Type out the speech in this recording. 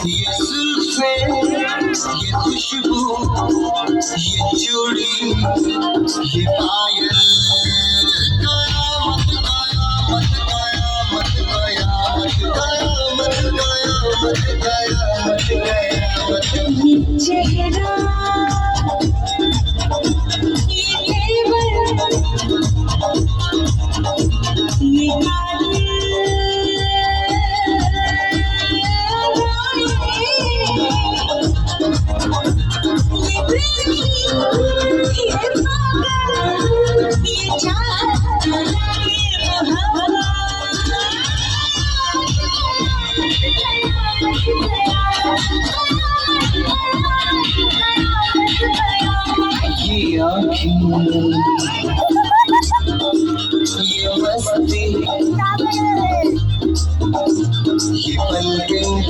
ये जुल्फे ये खुशबू ये चूड़ी ये पायल कयामत कयामत कयामत कयामत कयामत कयामत कयामत कयामत ये चेहरा ये तेवर ये मस्ती ये पलकें